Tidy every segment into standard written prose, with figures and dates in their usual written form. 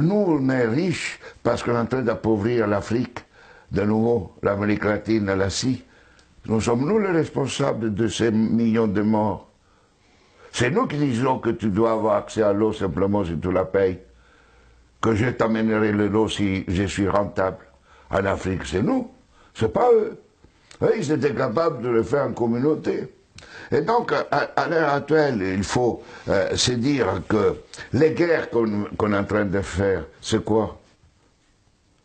Nous, on est riches parce qu'on est en train d'appauvrir l'Afrique, de nouveau, l'Amérique latine, l'Asie. Nous sommes nous les responsables de ces millions de morts. C'est nous qui disons que tu dois avoir accès à l'eau simplement si tu la payes. Que je t'amènerai l'eau si je suis rentable. En Afrique, c'est nous, c'est pas eux. Eux, ils étaient capables de le faire en communauté. Et donc, à l'heure actuelle, il faut se dire que les guerres qu'on est en train de faire, c'est quoi?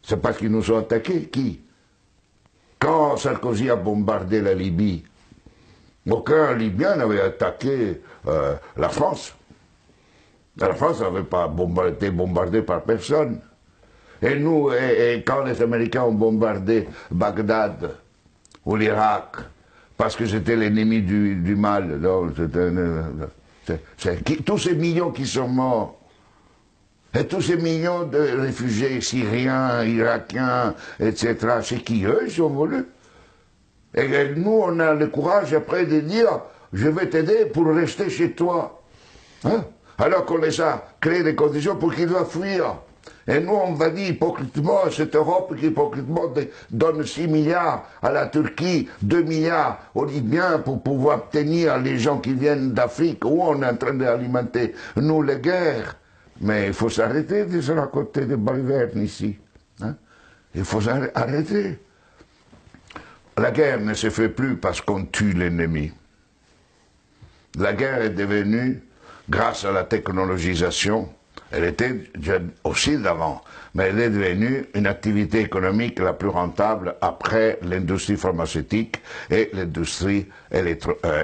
C'est parce qu'ils nous ont attaqués. Qui? Quand Sarkozy a bombardé la Libye, aucun Libyen n'avait attaqué la France. La France n'avait pas été bombardée par personne. Et nous, quand les Américains ont bombardé Bagdad ou l'Irak, parce que c'était l'ennemi du mal, tous ces millions qui sont morts, et tous ces millions de réfugiés syriens, irakiens, etc., c'est qui eux, ils sont voulus. Et nous, on a le courage après de dire, je vais t'aider pour rester chez toi. Hein? Alors qu'on les a créé des conditions pour qu'ils doivent fuir. Et nous, on va dire hypocritement à cette Europe qui hypocritement donne 6 milliards à la Turquie, 2 milliards aux Libyens pour pouvoir tenir les gens qui viennent d'Afrique, où on est en train d'alimenter, nous, les guerres. Mais il faut s'arrêter de se raconter des balivernes ici. Hein? Il faut arrêter. La guerre ne se fait plus parce qu'on tue l'ennemi. La guerre est devenue, grâce à la technologisation, elle était aussi d'avant, mais elle est devenue une activité économique la plus rentable après l'industrie pharmaceutique et l'industrie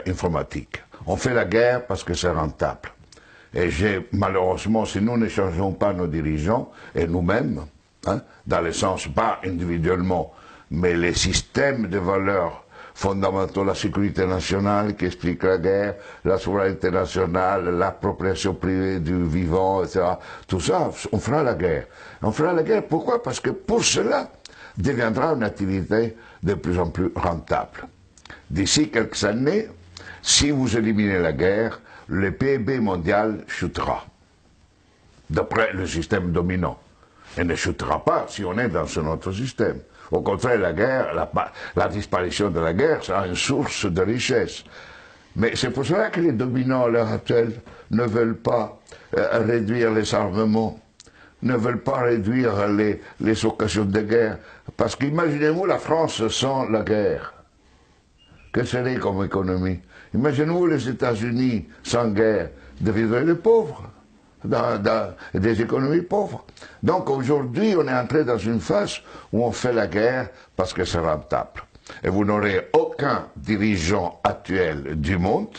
informatique. On fait la guerre parce que c'est rentable. Et malheureusement, si nous ne changeons pas nos dirigeants, et nous-mêmes, hein, dans le sens, pas individuellement, mais les systèmes de valeurs fondamentaux, la sécurité nationale qui explique la guerre, la souveraineté nationale, l'appropriation privée du vivant, etc. Tout ça, on fera la guerre. On fera la guerre, pourquoi? Parce que pour cela, deviendra une activité de plus en plus rentable. D'ici quelques années, si vous éliminez la guerre, le PIB mondial chutera, d'après le système dominant. Elle ne chutera pas si on est dans un autre système. Au contraire, la guerre, la disparition de la guerre sera une source de richesse. Mais c'est pour cela que les dominants à l'heure actuelle ne veulent pas réduire les armements, ne veulent pas réduire les occasions de guerre. Parce qu'imaginez-vous la France sans la guerre. Que serait comme économie? Imaginez-vous les États-Unis sans guerre, deviendraient des pauvres. Des économies pauvres. Donc aujourd'hui, on est entré dans une phase où on fait la guerre parce que c'est rentable. Et vous n'aurez aucun dirigeant actuel du monde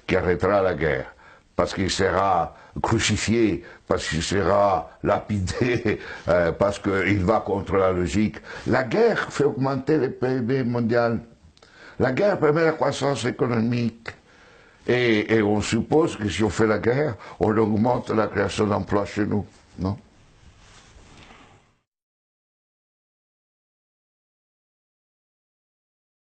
qui arrêtera la guerre, parce qu'il sera crucifié, parce qu'il sera lapidé, parce qu'il va contre la logique. La guerre fait augmenter le PIB mondial. La guerre permet la croissance économique. Et on suppose que si on fait la guerre, on augmente la création d'emplois chez nous, non?